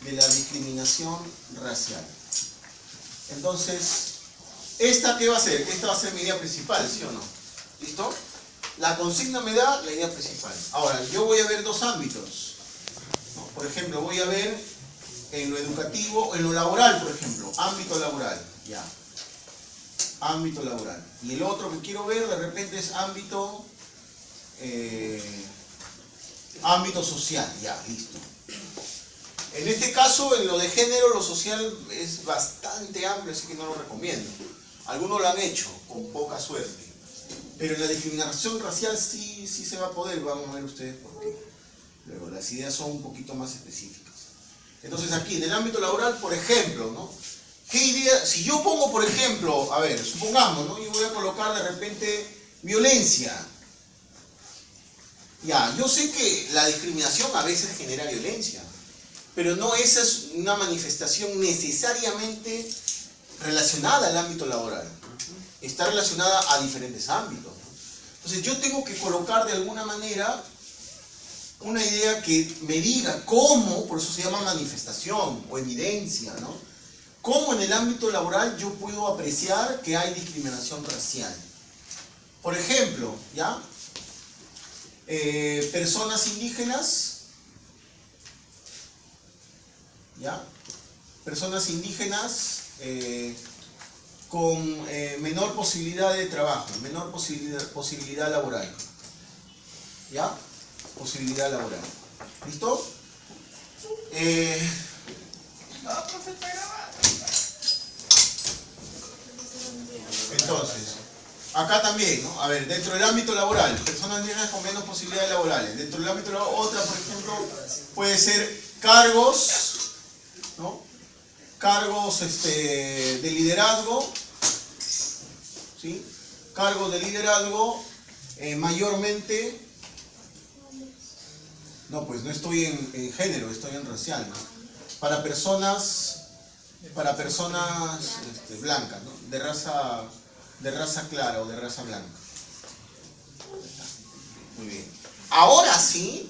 de la discriminación racial. Entonces, ¿esta qué va a ser? Esta va a ser mi idea principal, ¿sí o no? ¿Listo? La consigna me da la idea principal. Ahora, yo voy a ver dos ámbitos, ¿no? Por ejemplo, voy a ver en lo educativo, en lo laboral, por ejemplo, ámbito laboral, ya. Ámbito laboral. Y el otro que quiero ver de repente es ámbito social, ya, listo. En este caso, en lo de género, lo social es bastante amplio, así que no lo recomiendo. Algunos lo han hecho, con poca suerte. Pero en la discriminación racial sí se va a poder, van a ver ustedes por qué. Luego, las ideas son un poquito más específicas. Entonces aquí, en el ámbito laboral, por ejemplo, ¿no? ¿Qué idea? Si yo pongo, por ejemplo, a ver, supongamos, ¿no? Yo voy a colocar de repente violencia. Ya, yo sé que la discriminación a veces genera violencia, pero no esa es una manifestación necesariamente relacionada al ámbito laboral. Está relacionada a diferentes ámbitos. Entonces yo tengo que colocar de alguna manera una idea que me diga cómo, por eso se llama manifestación o evidencia, ¿no? Cómo en el ámbito laboral yo puedo apreciar que hay discriminación racial. Por ejemplo, ¿ya? Personas indígenas, ¿ya? Personas indígenas con menor posibilidad de trabajo, menor posibilidad laboral, ¿ya? Posibilidad laboral. ¿Listo? Entonces, acá también, ¿no? A ver, dentro del ámbito laboral, personas indígenas con menos posibilidades laborales. Dentro del ámbito laboral, otra, por ejemplo, puede ser cargos, ¿no? Cargos de liderazgo, ¿sí? Cargos de liderazgo, mayormente, no, pues no estoy en género, estoy en racial, ¿no? Para personas blancas, ¿no? De raza clara o de raza blanca. Muy bien. Ahora sí,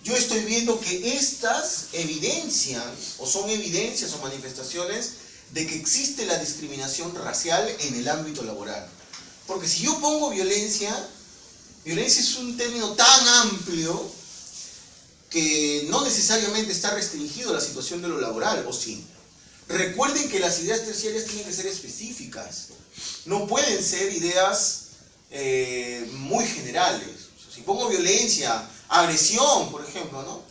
yo estoy viendo que estas evidencian, o son evidencias o manifestaciones de que existe la discriminación racial en el ámbito laboral. Porque si yo pongo violencia es un término tan amplio que no necesariamente está restringido a la situación de lo laboral, ¿o sí? Recuerden que las ideas terciarias tienen que ser específicas. No pueden ser ideas muy generales. Si pongo violencia, agresión, por ejemplo,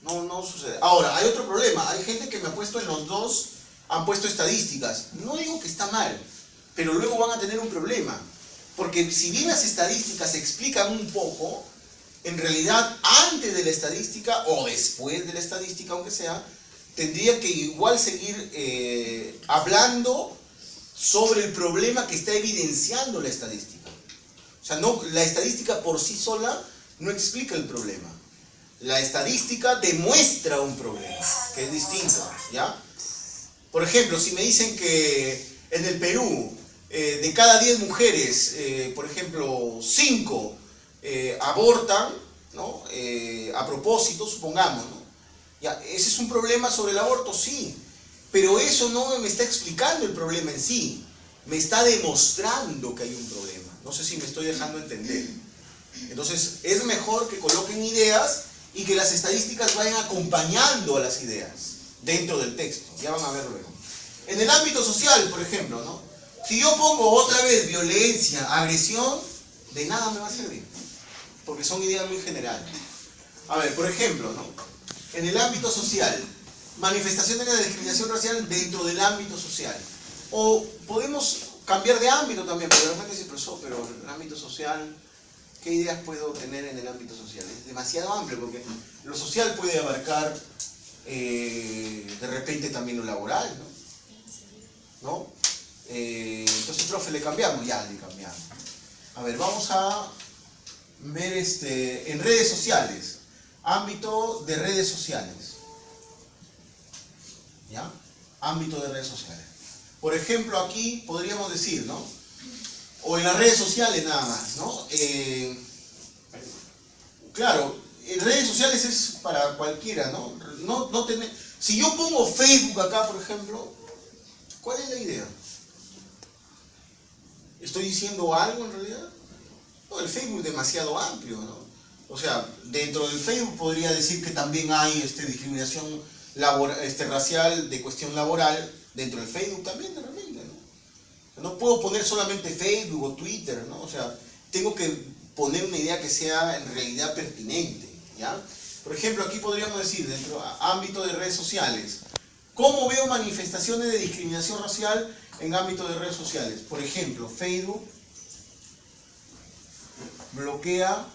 no sucede. Ahora, hay otro problema. Hay gente que me ha puesto en los dos, han puesto estadísticas. No digo que está mal, pero luego van a tener un problema. Porque si bien las estadísticas explican un poco, en realidad antes de la estadística o después de la estadística, aunque sea, tendría que igual seguir hablando sobre el problema que está evidenciando la estadística. O sea, no, la estadística por sí sola no explica el problema. La estadística demuestra un problema, que es distinto, ¿ya? Por ejemplo, si me dicen que en el Perú, de cada 10 mujeres, por ejemplo, 5 abortan, ¿no? A propósito, supongamos, ¿no? Ya, ¿ese es un problema sobre el aborto? Sí. Pero eso no me está explicando el problema en sí. Me está demostrando que hay un problema. No sé si me estoy dejando entender. Entonces, es mejor que coloquen ideas y que las estadísticas vayan acompañando a las ideas dentro del texto. Ya van a ver luego. En el ámbito social, por ejemplo, ¿no? Si yo pongo otra vez violencia, agresión, de nada me va a servir. Porque son ideas muy generales. A ver, por ejemplo, ¿no? En el ámbito social, manifestaciones de la discriminación racial dentro del ámbito social. O podemos cambiar de ámbito también, porque de repente se profesor, pero en el ámbito social, ¿qué ideas puedo tener en el ámbito social? Es demasiado amplio, porque lo social puede abarcar de repente también lo laboral, ¿no? Entonces, profe, ¿le cambiamos? Ya, le cambiamos. A ver, vamos a ver en redes sociales. Ámbito de redes sociales. ¿Ya? Ámbito de redes sociales. Por ejemplo, aquí podríamos decir, ¿no? O en las redes sociales nada más, ¿no? Claro, en redes sociales es para cualquiera, ¿no? Si yo pongo Facebook acá, por ejemplo, ¿cuál es la idea? ¿Estoy diciendo algo en realidad? No, el Facebook es demasiado amplio, ¿no? O sea, dentro del Facebook podría decir que también hay discriminación racial de cuestión laboral, dentro del Facebook también de repente, ¿no? No puedo poner solamente Facebook o Twitter, ¿no? O sea, tengo que poner una idea que sea en realidad pertinente, ¿ya? Por ejemplo, aquí podríamos decir, dentro del ámbito de redes sociales, ¿cómo veo manifestaciones de discriminación racial en ámbito de redes sociales? Por ejemplo, Facebook bloquea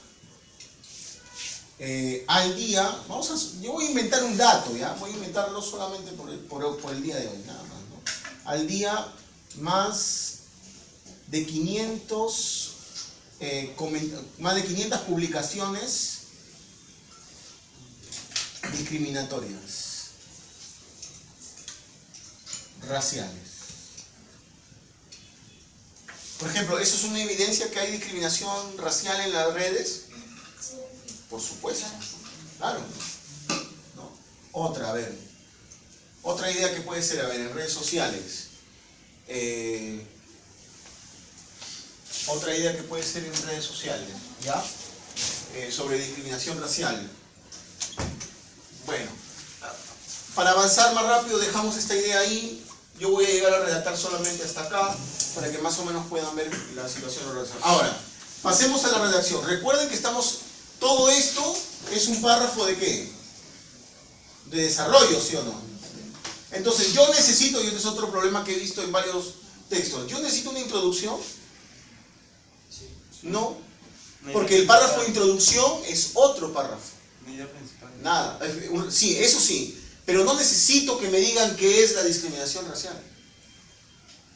al día, yo voy a inventar un dato, ¿ya? Voy a inventarlo solamente por el día de hoy, nada más, ¿no? Al día más de 500 publicaciones discriminatorias raciales. Por ejemplo, ¿eso es una evidencia que hay discriminación racial en las redes? Por supuesto, claro, ¿no? Otra idea que puede ser, en redes sociales, otra idea que puede ser en redes sociales, ¿ya? Sobre discriminación racial. Bueno, para avanzar más rápido dejamos esta idea ahí. Yo voy a llegar a redactar solamente hasta acá, para que más o menos puedan ver la situación de la redacción. Ahora, pasemos a la redacción. Recuerden que todo esto es un párrafo ¿de qué? De desarrollo, ¿sí o no? Entonces yo necesito, y este es otro problema que he visto en varios textos, yo necesito una introducción. No, porque el párrafo de introducción es otro párrafo. Nada, sí, eso sí, pero no necesito que me digan qué es la discriminación racial.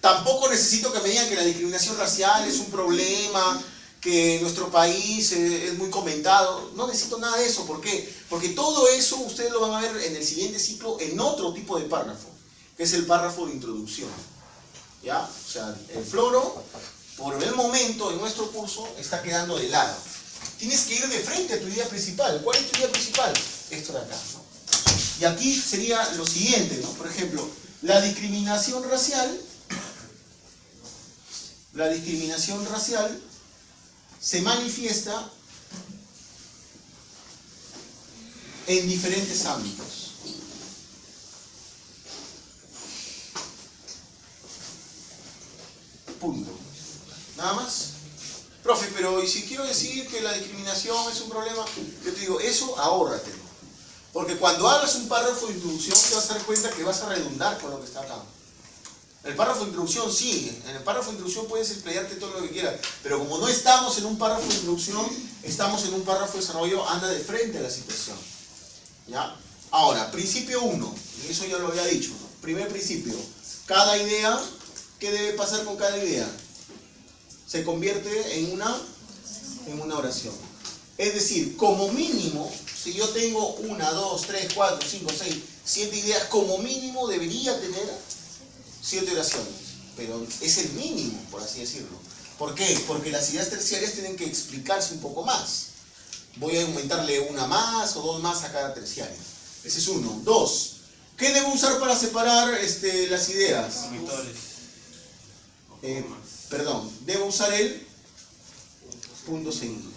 Tampoco necesito que me digan que la discriminación racial es un problema, que en nuestro país es muy comentado. No necesito nada de eso. ¿Por qué? Porque todo eso ustedes lo van a ver en el siguiente ciclo en otro tipo de párrafo, que es el párrafo de introducción. ¿Ya? O sea, el floro, por el momento en nuestro curso, está quedando de lado. Tienes que ir de frente a tu idea principal. ¿Cuál es tu idea principal? Esto de acá, ¿no? Y aquí sería lo siguiente, ¿no? Por ejemplo, la discriminación racial se manifiesta en diferentes ámbitos. Punto. Nada más. Profe, pero ¿y si quiero decir que la discriminación es un problema? Yo te digo, eso ahórratelo. Porque cuando hagas un párrafo de introducción te vas a dar cuenta que vas a redundar con lo que está acá. El párrafo de introducción sí, en el párrafo de introducción puedes explayarte todo lo que quieras, pero como no estamos en un párrafo de introducción, estamos en un párrafo de desarrollo, anda de frente a la situación. ¿Ya? Ahora, principio 1, y eso ya lo había dicho, ¿no? Primer principio, cada idea, ¿qué debe pasar con cada idea? Se convierte en una oración. Es decir, como mínimo, si yo tengo 1, 2, 3, 4, 5, 6, 7 ideas, como mínimo debería tener 7 oraciones, pero es el mínimo, por así decirlo. ¿Por qué? Porque las ideas terciarias tienen que explicarse un poco más. Voy a aumentarle una más o 2 más a cada terciaria. Ese es 1. 2. ¿Qué debo usar para separar las ideas? Debo usar el punto seguido.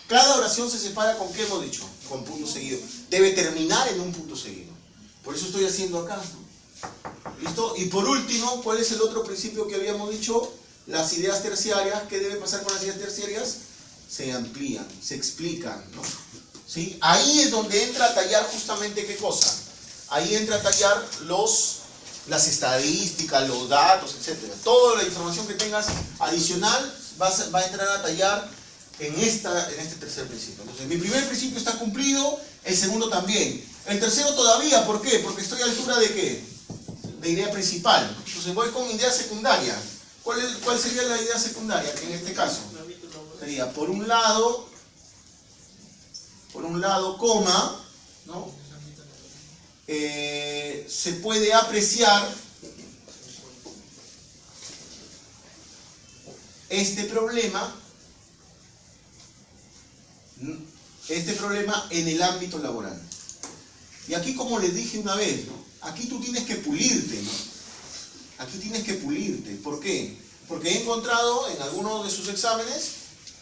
Cada oración se separa con ¿qué hemos dicho? Con punto seguido. Debe terminar en un punto seguido. Por eso estoy haciendo acá, ¿no? ¿Listo? Y por último, ¿cuál es el otro principio que habíamos dicho? Las ideas terciarias. ¿Qué debe pasar con las ideas terciarias? Se amplían, se explican, ¿no? ¿Sí? Ahí es donde entra a tallar justamente ¿qué cosa? Ahí entra a tallar las estadísticas, los datos, etc. Toda la información que tengas adicional va a entrar a tallar en este tercer principio. Entonces, mi primer principio está cumplido, el segundo también. El tercero todavía, ¿por qué? Porque estoy a altura de ¿qué? De idea principal. Entonces voy con idea secundaria. ¿Cuál sería la idea secundaria? Que en este caso sería por un lado, coma, ¿no? Se puede apreciar este problema en el ámbito laboral. Y aquí, como les dije una vez, ¿no? Aquí tú tienes que pulirte, ¿no? Aquí tienes que pulirte. ¿Por qué? Porque he encontrado en algunos de sus exámenes,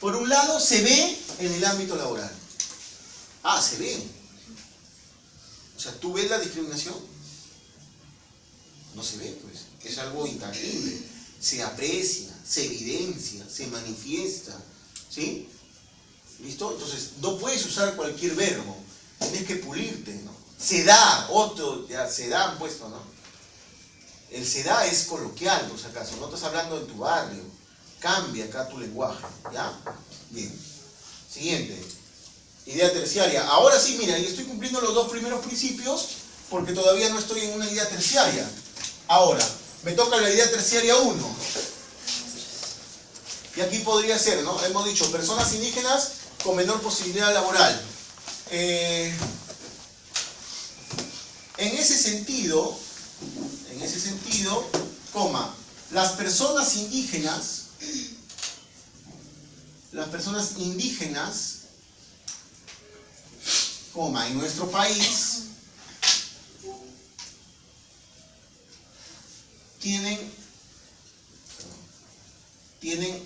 por un lado, se ve en el ámbito laboral. Ah, se ve. O sea, ¿tú ves la discriminación? No se ve, pues. Es algo intangible. Se aprecia, se evidencia, se manifiesta. ¿Sí? ¿Listo? Entonces, no puedes usar cualquier verbo. Tienes que pulirte, ¿no? Se da, otro, ya se da han puesto, ¿no? El se da es coloquial, por si acaso. No estás hablando en tu barrio. Cambia acá tu lenguaje, ¿ya? Bien. Siguiente. Idea terciaria. Ahora sí, mira, y estoy cumpliendo los dos primeros principios porque todavía no estoy en una idea terciaria. Ahora, me toca la idea terciaria 1. Y aquí podría ser, ¿no? Hemos dicho, personas indígenas con menor posibilidad laboral. En ese sentido, coma, las personas indígenas, coma, en nuestro país, tienen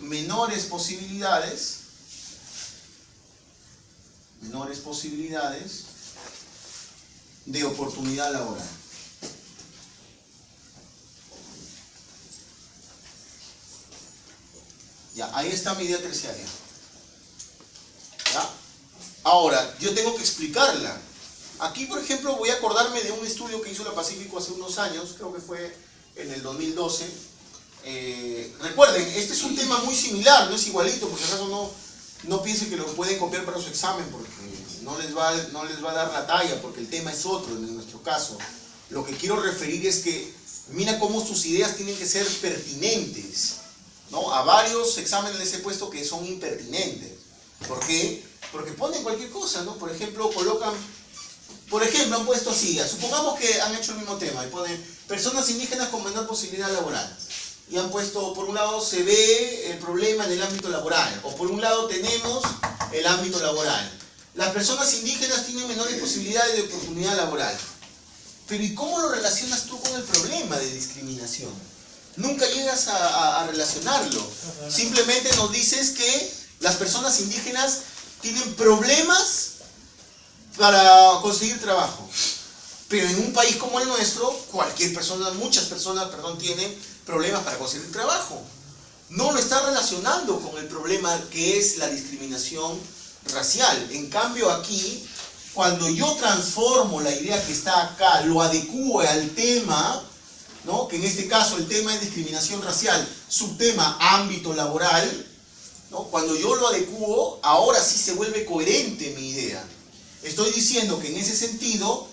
menores posibilidades de oportunidad laboral. Ya, ahí está mi idea terciaria. ¿Ya? Ahora, yo tengo que explicarla. Aquí, por ejemplo, voy a acordarme de un estudio que hizo la Pacífico hace unos años, creo que fue en el 2012. Recuerden, este es un tema muy similar, no es igualito, porque acaso no piensen que lo pueden copiar para su examen, porque no les va a dar la talla, porque el tema es otro en nuestro caso. Lo que quiero referir es que, mira cómo sus ideas tienen que ser pertinentes, ¿no? A varios exámenes les he puesto que son impertinentes. ¿Por qué? Porque ponen cualquier cosa, ¿no? Por ejemplo, han puesto así, supongamos que han hecho el mismo tema, y ponen personas indígenas con menor posibilidad laboral. Y han puesto, por un lado se ve el problema en el ámbito laboral, o por un lado tenemos el ámbito laboral. Las personas indígenas tienen menores posibilidades de oportunidad laboral. Pero ¿y cómo lo relacionas tú con el problema de discriminación? Nunca llegas a relacionarlo. Simplemente nos dices que las personas indígenas tienen problemas para conseguir trabajo. Pero en un país como el nuestro, muchas personas, tienen problemas para conseguir trabajo. No lo está relacionando con el problema que es la discriminación racial. En cambio aquí, cuando yo transformo la idea que está acá, lo adecúo al tema, ¿no? Que en este caso el tema es discriminación racial, subtema ámbito laboral, ¿no? Cuando yo lo adecúo, ahora sí se vuelve coherente mi idea. Estoy diciendo que en ese sentido,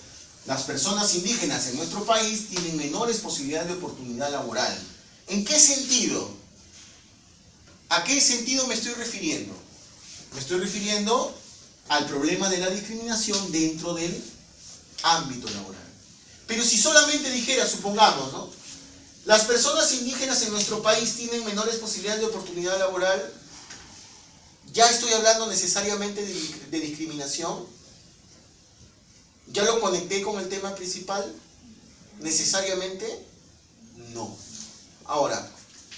las personas indígenas en nuestro país tienen menores posibilidades de oportunidad laboral. ¿En qué sentido? ¿A qué sentido me estoy refiriendo? Me estoy refiriendo al problema de la discriminación dentro del ámbito laboral. Pero si solamente dijera, supongamos, ¿no? Las personas indígenas en nuestro país tienen menores posibilidades de oportunidad laboral, ¿ya estoy hablando necesariamente de discriminación? ¿Ya lo conecté con el tema principal? ¿Necesariamente? No. Ahora,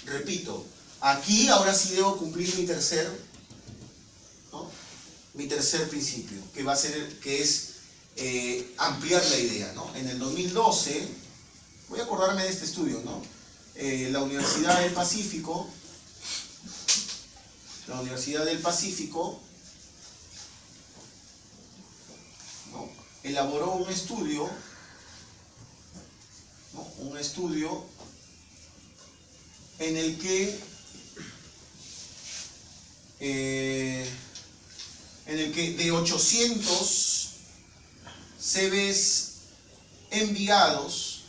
repito, aquí ahora sí debo cumplir mi tercer principio, que es ampliar la idea, ¿no? En el 2012, voy a acordarme de este estudio, ¿no? La Universidad del Pacífico, ¿no? Elaboró un estudio, ¿no? Un estudio en el que de 800 CVs enviados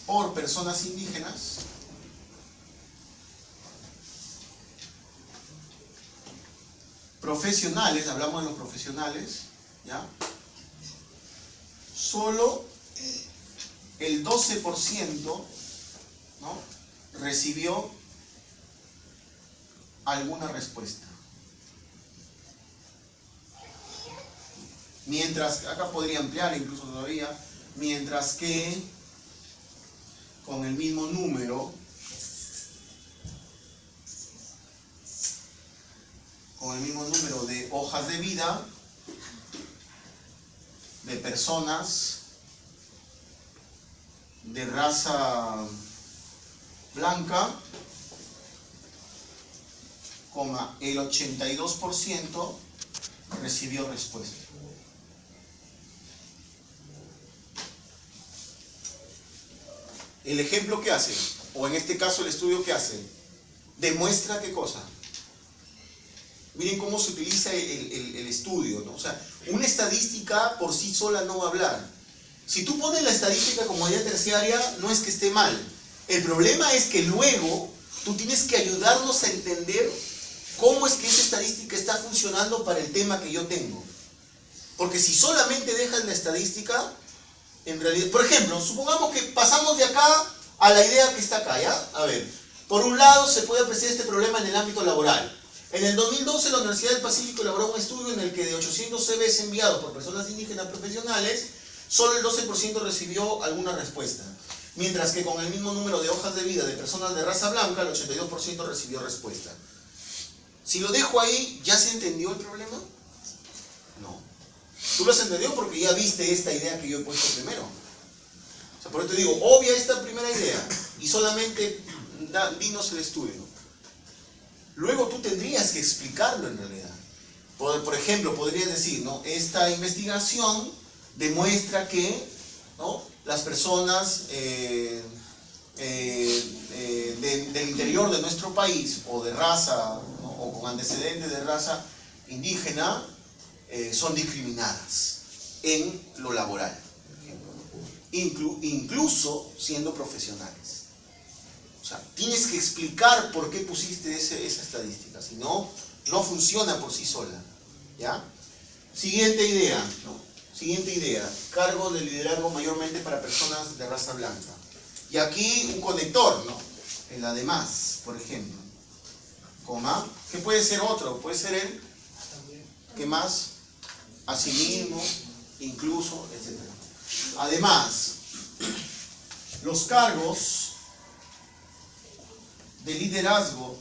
por personas indígenas, profesionales, hablamos de los profesionales, ¿ya? Solo el 12%, ¿no? Recibió alguna respuesta. Mientras, acá podría ampliar incluso todavía, mientras que con el mismo número, de hojas de vida de personas de raza blanca, el 82% recibió respuesta. El ejemplo que hace, o en este caso el estudio que hace, demuestra qué cosa. Miren cómo se utiliza el estudio, ¿no? O sea, una estadística por sí sola no va a hablar. Si tú pones la estadística como idea terciaria, no es que esté mal. El problema es que luego tú tienes que ayudarnos a entender cómo es que esa estadística está funcionando para el tema que yo tengo. Porque si solamente dejas la estadística, en realidad, por ejemplo, supongamos que pasamos de acá a la idea que está acá, ¿ya? A ver, por un lado se puede apreciar este problema en el ámbito laboral. En el 2012 la Universidad del Pacífico elaboró un estudio en el que de 800 CVs enviados por personas indígenas profesionales, solo el 12% recibió alguna respuesta. Mientras que con el mismo número de hojas de vida de personas de raza blanca, el 82% recibió respuesta. Si lo dejo ahí, ¿ya se entendió el problema? No. Tú lo has entendido porque ya viste esta idea que yo he puesto primero. O sea, por eso te digo, obvia esta primera idea y solamente dinos el estudio. Luego tú tendrías que explicarlo en realidad. Por ejemplo, podrías decir, ¿no? Esta investigación demuestra que, ¿no?, las personas del interior de nuestro país o de raza, ¿no?, o con antecedentes de raza indígena son discriminadas en lo laboral, incluso siendo profesionales. O sea, tienes que explicar por qué pusiste esa estadística, si no, no funciona por sí sola, ¿ya? Siguiente idea, ¿no? Siguiente idea, cargo de liderazgo mayormente para personas de raza blanca. Y aquí un conector, ¿no? El además, por ejemplo. Coma, ¿qué puede ser otro? Puede ser el, ¿qué más? Asimismo, incluso, etc. Además, los cargos de liderazgo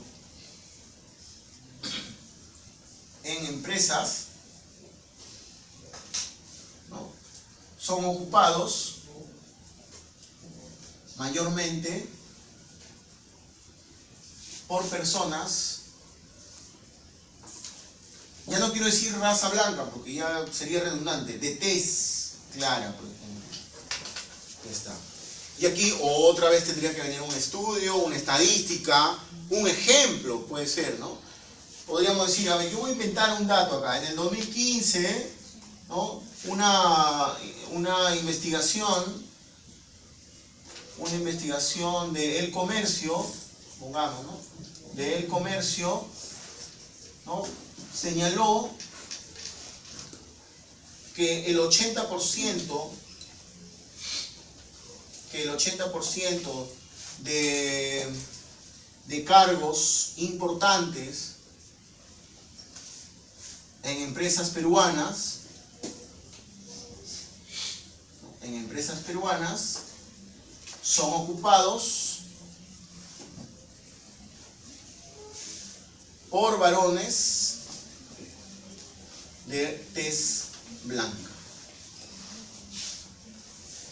en empresas, ¿no?, son ocupados mayormente por personas, ya no quiero decir raza blanca porque ya sería redundante, de tez clara, por ejemplo. Ya está. Y aquí otra vez tendría que venir un estudio, una estadística, un ejemplo puede ser, ¿no? Podríamos decir, a ver, yo voy a inventar un dato acá. En el 2015, ¿no?, una investigación de El Comercio, pongamos, ¿no?, de El Comercio, ¿no?, señaló que el 80% de cargos importantes en empresas peruanas, son ocupados por varones de tez blanca.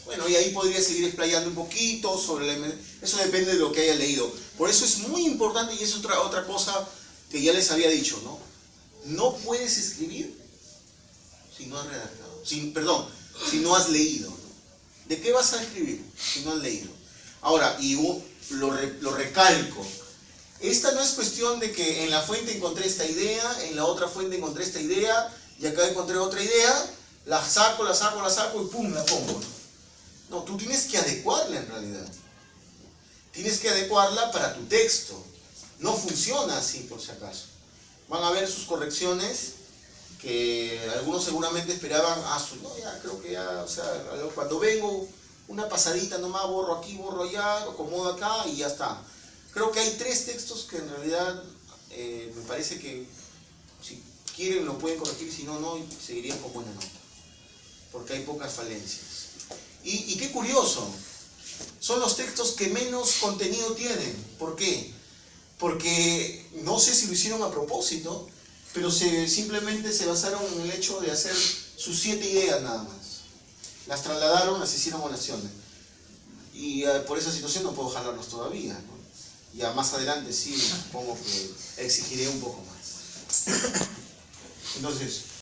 Bueno, y ahí podría seguir explayando un poquito sobre eso depende de lo que haya leído. Por eso es muy importante, y es otra cosa que ya les había dicho, ¿no? No puedes escribir si no has redactado. Si no has leído, ¿no? ¿De qué vas a escribir si no has leído? Ahora, y lo recalco, esta no es cuestión de que en la fuente encontré esta idea, en la otra fuente encontré esta idea, y acá encontré otra idea, la saco y pum, la pongo, ¿no? No, tú tienes que adecuarla en realidad. Tienes que adecuarla para tu texto. No funciona así, por si acaso. Van a ver sus correcciones, que algunos seguramente esperaban, no, ya, creo que ya, o sea, cuando vengo, una pasadita nomás, borro aquí, borro allá, acomodo acá y ya está. Creo que hay 3 textos que en realidad me parece que si quieren lo pueden corregir, si no, no, y seguirían con buena nota. porque hay pocas falencias. Y qué curioso, son los textos que menos contenido tienen. ¿Por qué? Porque no sé si lo hicieron a propósito, pero simplemente se basaron en el hecho de hacer sus 7 ideas nada más. Las trasladaron, las hicieron oraciones. Y por esa situación no puedo jalarlos todavía, ¿no? Ya más adelante sí, supongo que exigiré un poco más. Entonces,